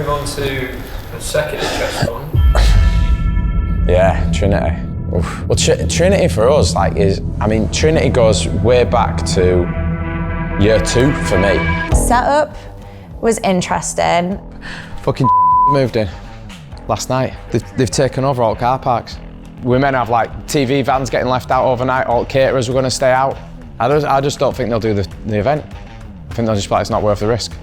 move on to the second chest one. Yeah, Trinity. Oof. Well, Trinity for us, Trinity goes way back to year 2 for me. Setup was interesting. Fucking moved in last night. They've taken over all car parks. We're meant to have like TV vans getting left out overnight, all caterers were going to stay out. I just don't think they'll do the event. I think they'll just be like, it's not worth the risk.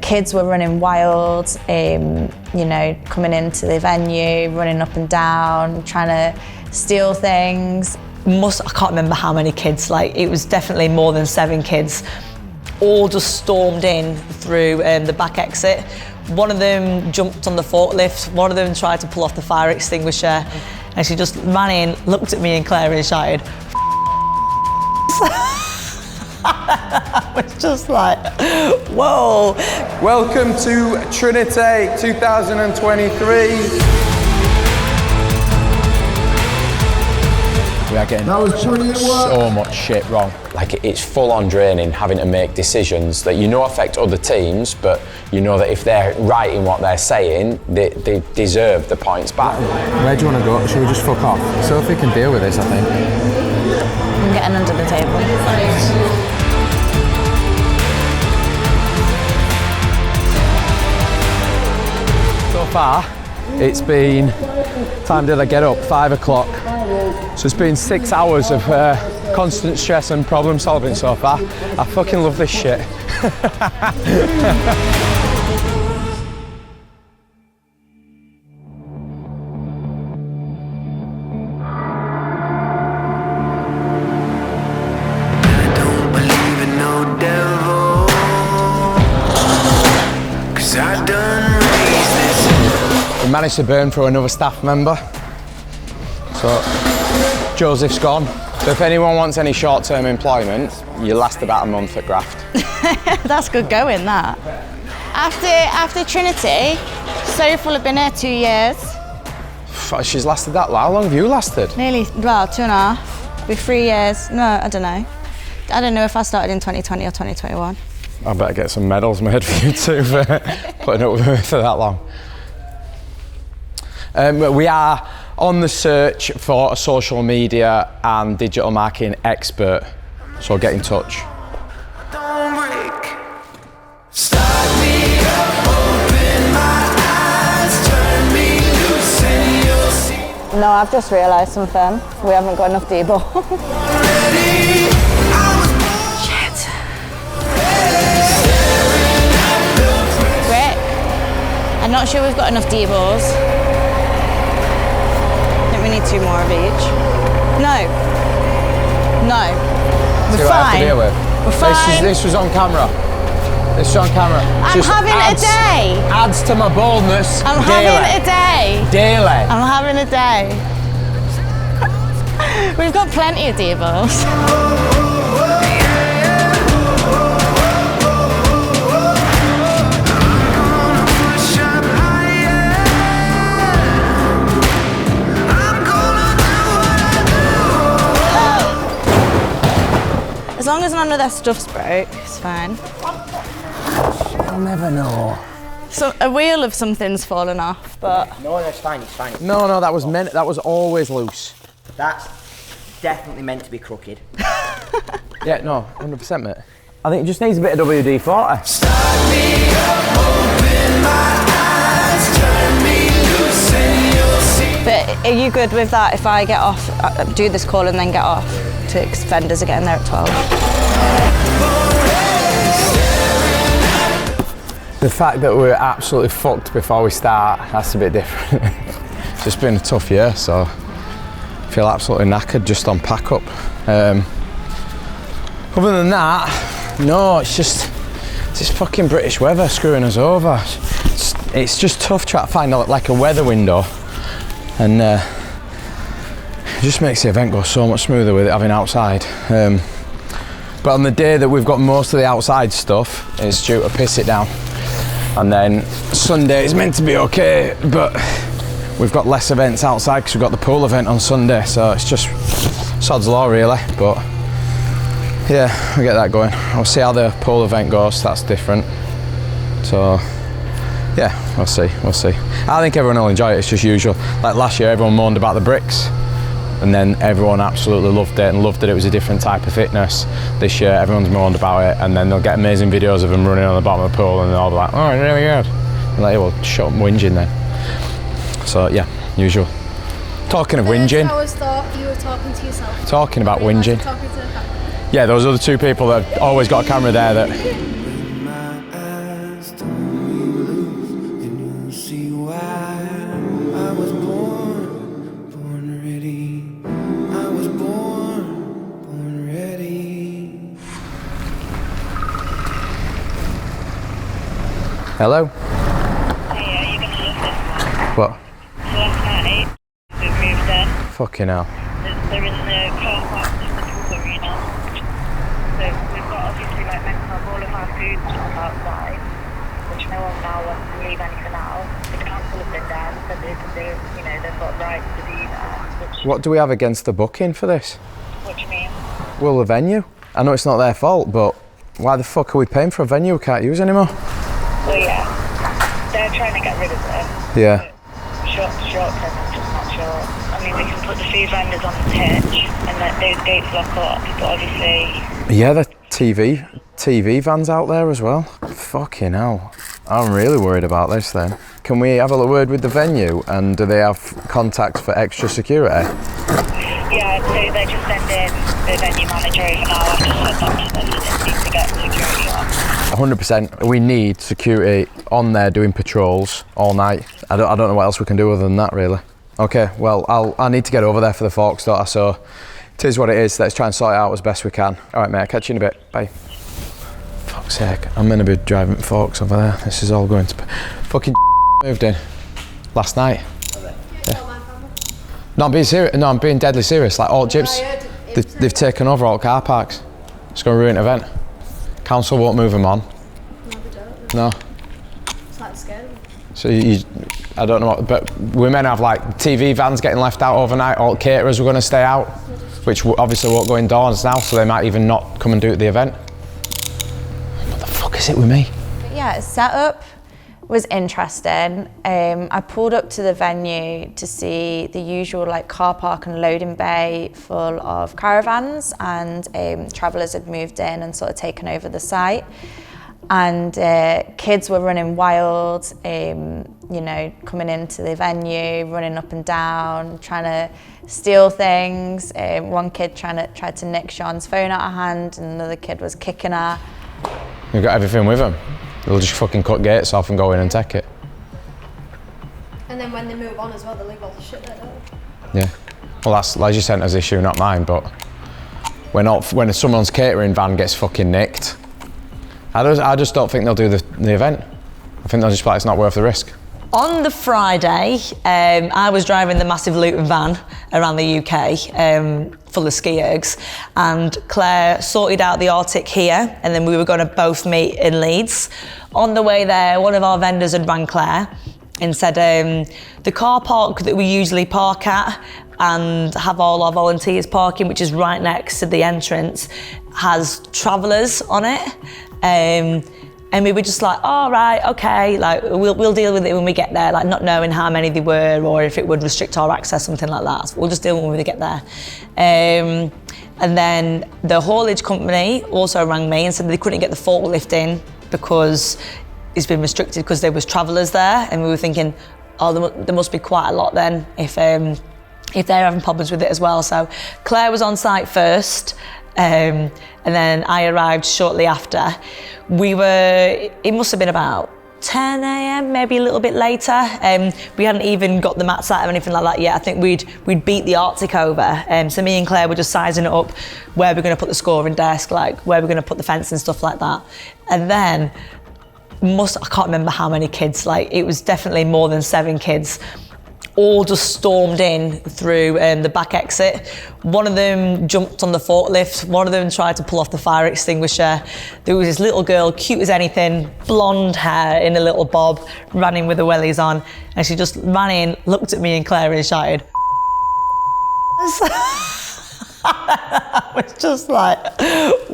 Kids were running wild, coming into the venue, running up and down, trying to steal things. I can't remember how many kids, it was definitely more than 7 kids, all just stormed in through the back exit. One of them jumped on the forklift, one of them tried to pull off the fire extinguisher, and she just ran in, looked at me and Claire and shouted, I was just like, whoa. Welcome to Trinity 2023. We are getting so much shit wrong. It's full on draining having to make decisions that affect other teams, but you know that if they're right in what they're saying, they deserve the points back. Where do you want to go? Should we just fuck off? Sophie can deal with this, I think. I'm getting under the table. So far, it's been, time did I get up? 5 o'clock. So it's been 6 hours of constant stress and problem solving so far. I fucking love this shit. We managed to burn through another staff member. So Joseph's gone. So if anyone wants any short-term employment, you last about a month at Graft. That's good going, that. After Trinity, Soph will have been here 2 years. She's lasted that long? How long have you lasted? Nearly, 2.5. Be 3 years. No, I don't know. I don't know if I started in 2020 or 2021. I better get some medals made for you too for putting up with me for that long. We are on the search for a social media and digital marketing expert, so get in touch. No, I've just realised something. We haven't got enough D-ball. Shit. Rick, I'm not sure we've got enough D-balls. We need 2 more of each. No. We're fine. We're fine. This was on camera. This was on camera. I'm having a day. Adds to my boldness. I'm having a day. Daily. I'm having a day. We've got plenty of D-balls. As long as none of their stuff's broke, it's fine. I'll never know. So a wheel of something's fallen off, but No, it's fine. No, that was always loose. That's definitely meant to be crooked. Yeah, no, 100% mate. I think it just needs a bit of WD-40. Start me up, open my eyes, turn me loose and you'll see. But are you good with that if I get off, do this call and then get off? To vendors are getting there at 12. The fact that we're absolutely fucked before we start, that's a bit different. It's just been a tough year, so I feel absolutely knackered just on pack up. Other than that, no, it's just this fucking British weather screwing us over. It's just tough trying to find a weather window, and it just makes the event go so much smoother with it having outside. But on the day that we've got most of the outside stuff, it's due to piss it down. And then Sunday is meant to be okay, but we've got less events outside because we've got the pool event on Sunday, so it's just sod's law really. But yeah, we get that going. We'll see how the pool event goes, that's different. So Yeah, we'll see. I think everyone will enjoy it, it's just usual. Like last year, everyone moaned about the bricks, and then everyone absolutely loved it and loved that it was a different type of fitness. This year, everyone's moaned about it, and then they'll get amazing videos of them running on the bottom of the pool, and they'll all be like, oh, really good. And like, well, shut up whinging then. So yeah, usual. Talking of whinging. I always thought you were talking to yourself. Talking about whinging. Talking to the camera. Yeah, those are the two people that have always got a camera there that. Hello? Hey, are you going to love this one? What? So last night, we moved in. Fucking hell. They're in the car park in the pool arena. So we've got obviously like meant to have all of our food stuff outside, which no one now wants to leave anything out. The council have been down, said they can do, you know, they've got rights to do that. What do we have against the booking for this? What do you mean? Well, the venue. I know it's not their fault, but why the fuck are we paying for a venue we can't use anymore? Well, yeah, they're trying to get rid of it. Yeah. Short term, I'm just not sure. I mean, we can put the food vendors on the pitch and let those gates lock up, but obviously... Yeah, the TV vans out there as well. Fucking hell. I'm really worried about this then. Can we have a word with the venue, and do they have contacts for extra security? Yeah, so they're just sending the venue manager over now. I've just said that to them, they just need to get security on. 100%. We need security on there doing patrols all night. I don't know what else we can do other than that, really. Okay, well, I need to get over there for the forks, don't I? So it is what it is. Let's try and sort it out as best we can. All right, mate, I'll catch you in a bit. Bye. Fuck's sake, I'm going to be driving forks over there. This is all going to... Fucking moved in last night. Yeah. No, I'm being serious. No, I'm being deadly serious. Like all gyps, they've taken over all car parks. It's going to ruin the event. Council won't move them on. No, they don't. No. It's like scary. So I don't know what, but we're meant to have like TV vans getting left out overnight. All caterers were going to stay out, which obviously won't go indoors now, so they might even not come and do the event. What the fuck is it with me? But yeah, setup was interesting. I pulled up to the venue to see the usual like car park and loading bay full of caravans, and travellers had moved in and sort of taken over the site. And kids were running wild, you know, coming into the venue, running up and down, trying to steal things. One kid tried to nick Sean's phone out of hand, and another kid was kicking her. We've got everything with them. They'll just fucking cut gates off and go in and take it. And then when they move on as well, they leave all the shit there, don't they? Yeah. Well, that's Leisure Centre's issue, not mine, but when someone's catering van gets fucking nicked, I just don't think they'll do the event. I think they'll just be like, it's not worth the risk. On the Friday, I was driving the massive Luton van around the UK, full of ski ergs, and Claire sorted out the Arctic here, and then we were going to both meet in Leeds. On the way there, one of our vendors had rang Claire and said, the car park that we usually park at and have all our volunteers parking, which is right next to the entrance, has travellers on it. And we were just like, all right, okay, like we'll deal with it when we get there, like not knowing how many they were or if it would restrict our access, something like that. So we'll just deal with it when we get there. And then the haulage company also rang me and said they couldn't get the forklift in because it's been restricted because there was travellers there. And we were thinking, oh, there must be quite a lot then if they're having problems with it as well. So Claire was on site first. And then I arrived shortly after. It must have been about 10 a.m, maybe a little bit later. We hadn't even got the mats out or anything like that yet. I think we'd beat the Arctic over. So me and Claire were just sizing it up, where we're going to put the scoring desk, like where we're going to put the fence and stuff like that. And then, I can't remember how many kids, like it was definitely more than 7 kids, all just stormed in through the back exit. One of them jumped on the forklift. One of them tried to pull off the fire extinguisher. There was this little girl, cute as anything, blonde hair in a little bob, ran in with the wellies on, and she just ran in, looked at me and Claire and shouted, I was just like,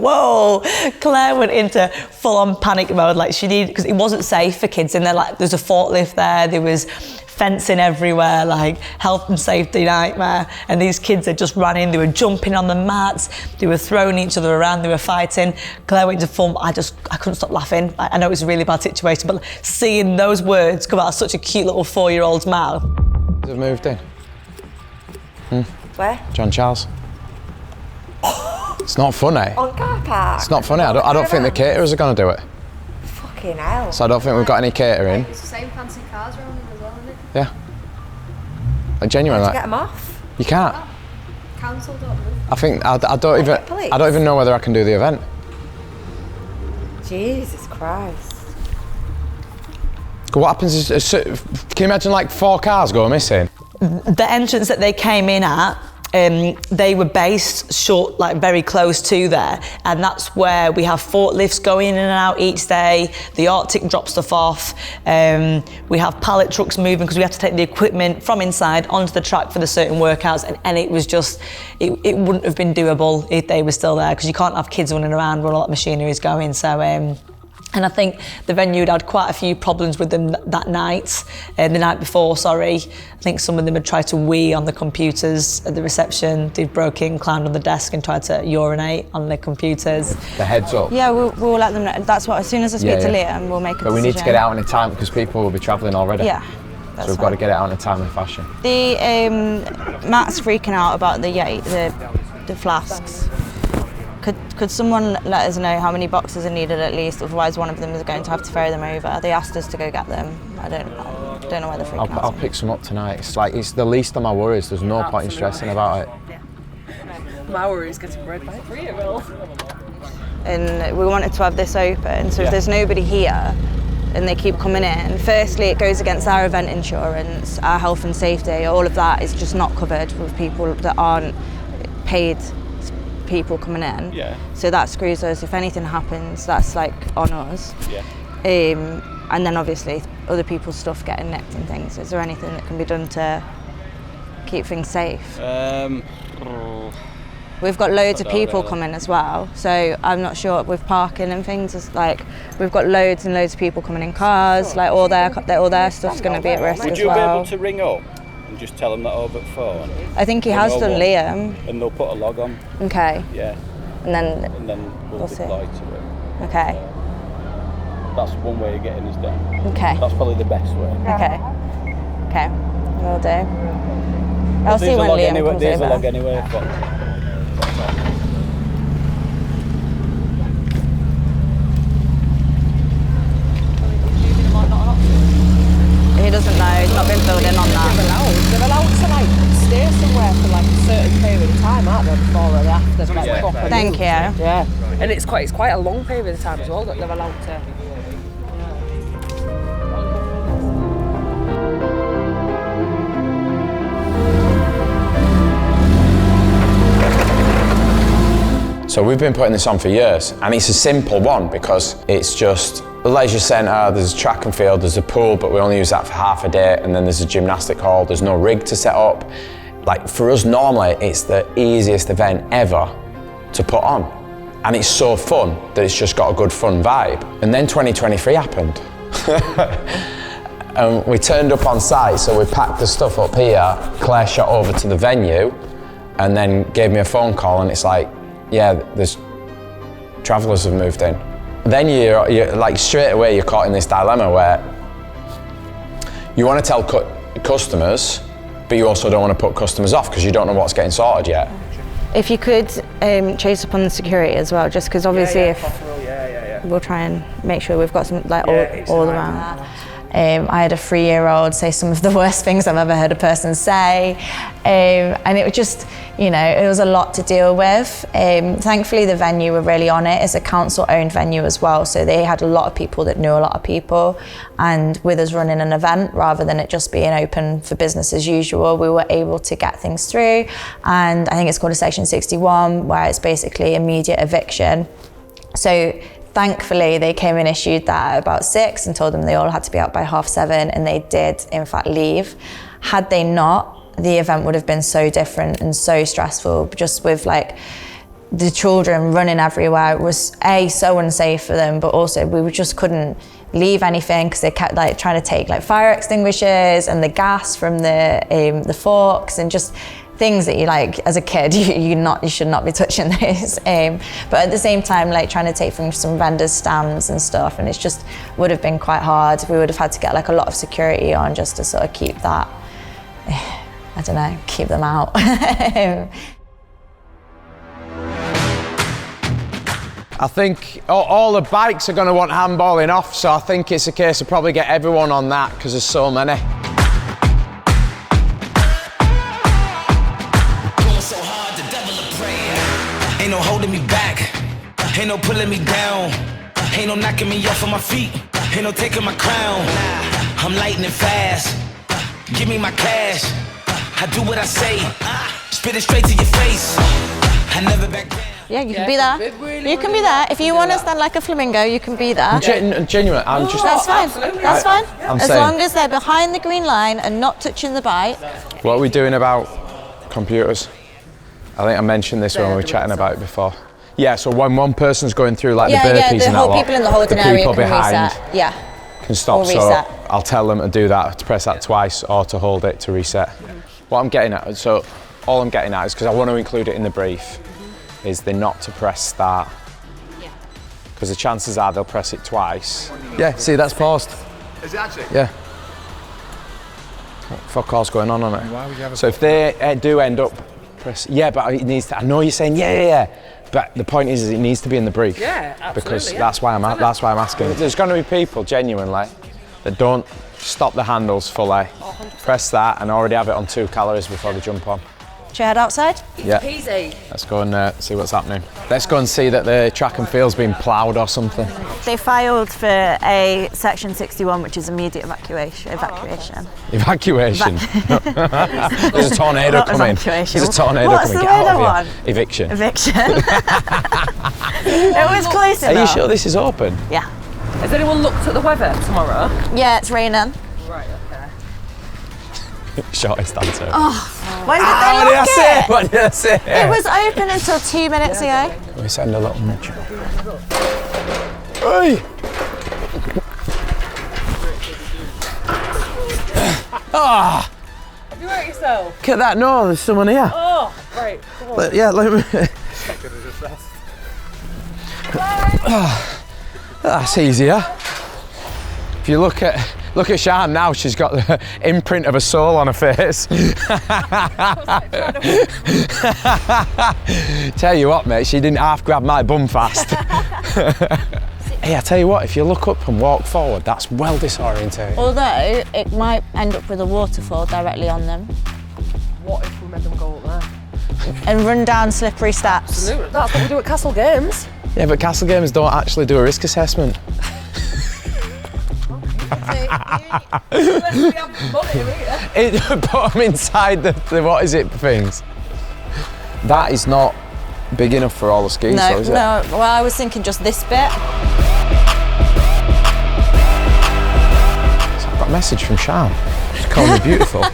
whoa. Claire went into full-on panic mode, like she needed, because it wasn't safe for kids in there. Like there's a forklift there was fencing everywhere, like health and safety nightmare. And these kids had just ran in, they were jumping on the mats, they were throwing each other around, they were fighting. Claire went to film, I couldn't stop laughing. I know it was a really bad situation, but seeing those words come out of such a cute little 4-year-old's mouth. They've moved in. Where? John Charles. It's not funny. On car park? It's not funny. I don't think the caterers are going to do it. Fucking hell. So I don't think we've got any catering. It's the same fancy cars around as well, isn't it? Yeah. Like genuinely. Get them off? You can't. Cancelled or moved. I think I don't even know whether I can do the event. Jesus Christ. What happens is, can you imagine like 4 cars go missing? The entrance that they came in at, they were based short, like very close to there, and that's where we have forklifts going in and out each day. The Arctic drops stuff off. We have pallet trucks moving because we have to take the equipment from inside onto the track for the certain workouts, and it was just, it wouldn't have been doable if they were still there, because you can't have kids running around where a lot of machinery is going. So. And I think the venue had quite a few problems with them that night, the night before, sorry. I think some of them had tried to wee on the computers at the reception. They'd broke in, climbed on the desk and tried to urinate on the computers. The heads up. Yeah, we'll let them know. That's what, as soon as I speak to Liam, we'll make a decision. But we need to get it out in a time because people will be travelling already. Yeah. So we've got to get it out in a timely fashion. The Matt's freaking out about the flasks. Could someone let us know how many boxes are needed at least? Otherwise, one of them is going to have to ferry them over. They asked us to go get them. I don't know why they're freaking out. I'll pick some up tonight. It's the least of my worries. There's no point in stressing about it. My worry is getting bread by 3-year-old. And we wanted to have this open, so if there's nobody here and they keep coming in, firstly it goes against our event insurance, our health and safety, all of that is just not covered with people that aren't paid people coming in. Yeah. So that screws us. If anything happens, that's like on us. Yeah. And then obviously other people's stuff getting nicked and things. Is there anything that can be done to keep things safe? We've got loads of people coming as well, so I'm not sure with parking and things. It's like we've got loads and loads of people coming in cars. Like all their stuff's going to be at risk as well. Would you be able to ring up and just tell them that over the phone? I think he has done, Liam. And they'll put a log on. Okay. Yeah. And then we'll deploy to it. Okay. That's one way of getting us down. Okay. That's probably the best way. Okay. Okay. Will do. I'll see when Liam comes There's over. a log anyway. He doesn't know, he's not been filled in on that. They're allowed to like stay somewhere for like a certain period of time, aren't they, before or after? Like, proper Thank moves. you. Yeah, and it's quite a long period of time as well that they're allowed to. So we've been putting this on for years, and it's a simple one because it's just the leisure centre, there's a track and field, there's a pool, but we only use that for half a day, and then there's a gymnastic hall, there's no rig to set up. Like for us normally, it's the easiest event ever to put on. And it's so fun that it's just got a good fun vibe. And then 2023 happened. And we turned up on site, so we packed the stuff up here, Claire shot over to the venue, and then gave me a phone call, and it's like, yeah, there's travellers have moved in. Then you're like straight away you're caught in this dilemma where you want to tell customers, but you also don't want to put customers off because you don't know what's getting sorted yet. If you could chase up on the security as well, just because obviously we'll try and make sure we've got some like all around. I had a 3-year-old say some of the worst things I've ever heard a person say, and it was just, you know, it was a lot to deal with. Thankfully the venue were really on it. It's a council-owned venue as well, so they had a lot of people that knew a lot of people, and with us running an event rather than it just being open for business as usual, we were able to get things through. And I think it's called a Section 61, where it's basically immediate eviction. So thankfully, they came and issued that at about 6 and told them they all had to be out by 7:30, and they did, in fact, leave. Had they not, the event would have been so different and so stressful, just with like the children running everywhere was so unsafe for them, but also we just couldn't leave anything because they kept like trying to take like fire extinguishers and the gas from the forks and just things that you like as a kid you should not be touching those. But at the same time, like trying to take from some vendors' stands and stuff, and it's just would have been quite hard. We would have had to get like a lot of security on just to sort of keep that. I don't know, keep them out. I think all the bikes are going to want handballing off, so I think it's a case of probably get everyone on that because there's so many. Ain't no holding me back, ain't no pulling me down, ain't no knocking me off of my feet, ain't no taking my crown. I'm lightning fast, give me my cash, I do what I say, spit it straight to your face, I never back down. Yeah, you can be there. You can be there. If you want to stand like a flamingo, you can be there. Genuine, I'm just... That's fine. That's fine. As saying, long as they're behind the green line and not touching the bike. What are we doing about computers? I think I mentioned this when we were chatting about it before. Yeah, so when one person's going through like the burpees and that lot, people in the holding area people can behind reset. can stop. So I'll tell them to do that, to press that twice or to hold it to reset. What I'm getting at, so all I'm getting at is because I want to include it in the brief, is they're not to press start. Because the chances are they'll press it twice. Yeah, see, that's paused. Is it actually? Yeah. What fuck all's going on it? Why would you have so if they do end up press, yeah, but it needs to, I know you're saying yeah, but the point is it needs to be in the brief. Yeah, absolutely. Because that's why I'm asking. There's going to be people genuinely that don't stop the handles fully, press that and already have it on 2 calories before they jump on. Should I head outside? Yeah. Easy. Let's go and see what's happening. Let's go and see that the track and field's been ploughed or something. They filed for a section 61, which is immediate evacuation. Evacuation. There's a tornado coming. There's a tornado coming. Get out of here. Eviction. It was close enough. Are you sure this is open? Yeah. Has anyone looked at the weather tomorrow? Yeah, it's raining. Right, okay. Shortest answer. When did they lock it? What did I say? It was open until 2 minutes ago. We send a little nudge. Hey! Ah! Have you hurt yourself? Look at that, no, there's someone here. Oh, right, come on. Let me... That's easier. If you look at Sian now, she's got the imprint of a soul on her face. Tell you what, mate, she didn't half grab my bum fast. Hey, I tell you what, if you look up and walk forward, that's well disorientating. Although it might end up with a waterfall directly on them. What if we made them go up there? And run down slippery steps. Absolutely. That's what we do at Castle Games. Yeah, but Castle Games don't actually do a risk assessment. Put them inside the what is it things. That is not big enough for all the skis, though, is it? No, well, I was thinking just this bit. So I've got a message from Sian. She's calling me beautiful.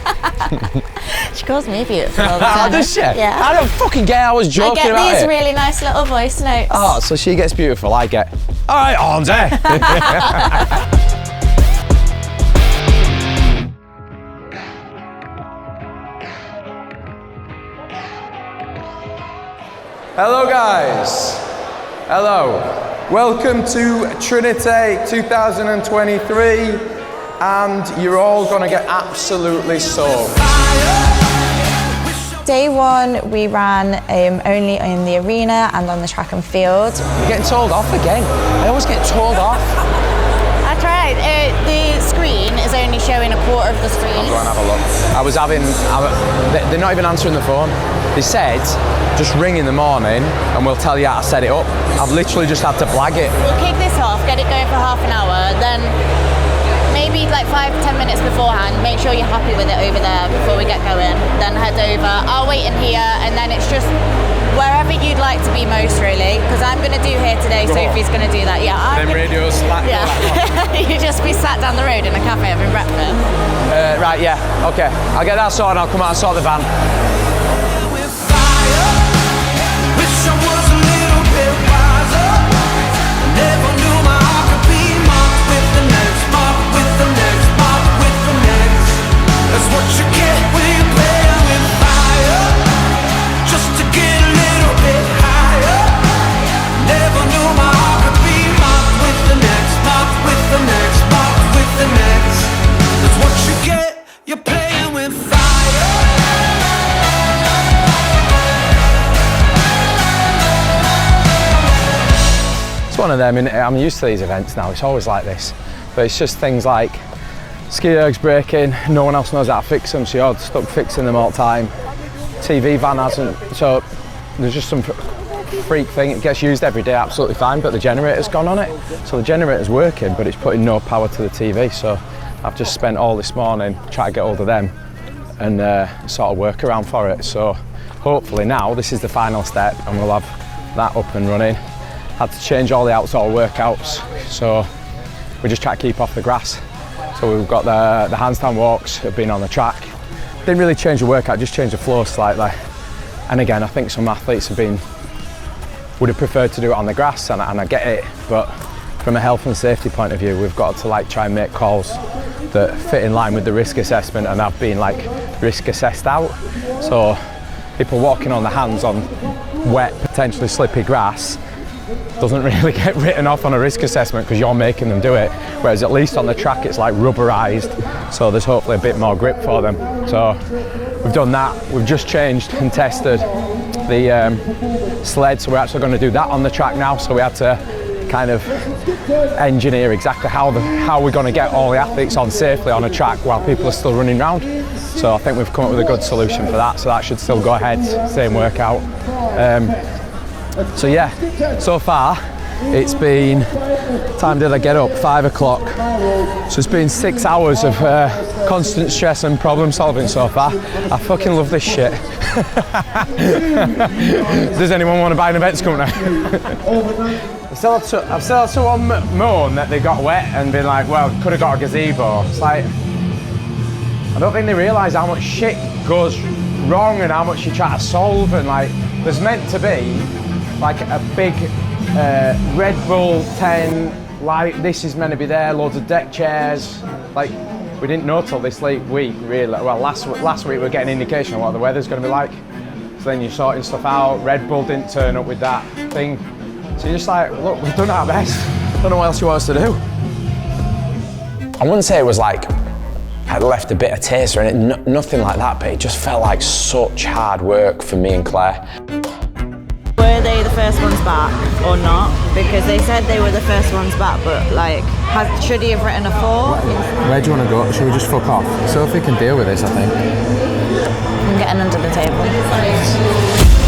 She calls me beautiful all the time. Does she? Yeah. I don't fucking get I was joking about it. I get these really nice little voice notes. Oh, so she gets beautiful, I get, all right, Andre. Hello guys, hello. Welcome to Trinity 2023 and you're all gonna get absolutely soaked. Day 1 we ran only in the arena and on the track and field. You're getting told off again. I always get told off. That's right, the screen is only showing a quarter of the screen. I'll go and have a look. They're not even answering the phone. They said, just ring in the morning and we'll tell you how to set it up. I've literally just had to blag it. We'll kick this off, get it going for half an hour, then maybe like 5-10 minutes beforehand, make sure you're happy with it over there before we get going, then head over. I'll wait in here and then it's just wherever you'd like to be most really, because I'm going to do here today, Sophie's going to do that. Yeah, radios slack. Yeah, you just be sat down the road in a cafe having breakfast. Right, yeah, okay. I'll get that sorted and I'll come out and sort the van. Wish I was one of them, and I'm used to these events now, it's always like this. But it's just things like ski ergs breaking, no one else knows how to fix them, so you're stuck fixing them all the time. TV van hasn't, so there's just some freak thing. It gets used every day absolutely fine, but the generator's gone on it. So the generator's working, but it's putting no power to the TV. So I've just spent all this morning trying to get hold of them and sort of work around for it. So hopefully now this is the final step and we'll have that up and running. Had to change all the outdoor workouts, so we just try to keep off the grass. So we've got the handstand walks have been on the track. Didn't really change the workout, just changed the flow slightly. And again, I think some athletes would have preferred to do it on the grass, and I get it, but from a health and safety point of view, we've got to like try and make calls that fit in line with the risk assessment, and I've been like risk assessed out. So people walking on the hands on wet, potentially slippy grass doesn't really get written off on a risk assessment because you're making them do it, whereas at least on the track it's like rubberized, so there's hopefully a bit more grip for them. So we've done that, we've just changed and tested the sled, so we're actually going to do that on the track now. So we had to kind of engineer exactly how we're going to get all the athletes on safely on a track while people are still running around. So I think we've come up with a good solution for that, so that should still go ahead, same workout. So yeah, so far it's been, time did I get up? 5 o'clock. So it's been 6 hours of constant stress and problem solving so far. I fucking love this shit. Does anyone want to buy an events company? I've still had someone moan that they got wet and been like, well, could have got a gazebo. It's like, I don't think they realise how much shit goes wrong and how much you try to solve, and like, there's meant to be like a big Red Bull tent, like this is meant to be there, loads of deck chairs. Like, we didn't know till this late week, really. Well, last week we were getting an indication of what the weather's going to be like. So then you're sorting stuff out. Red Bull didn't turn up with that thing. So you're just like, look, we've done our best. Don't know what else you want us to do. I wouldn't say it was like, had left a bit of taste or anything, nothing like that, but it just felt like such hard work for me and Claire. Were they the first ones back or not? Because they said they were the first ones back, but like, should he have written a 4? Where do you want to go? Should we just fuck off? Sophie can deal with this, I think. I'm getting under the table.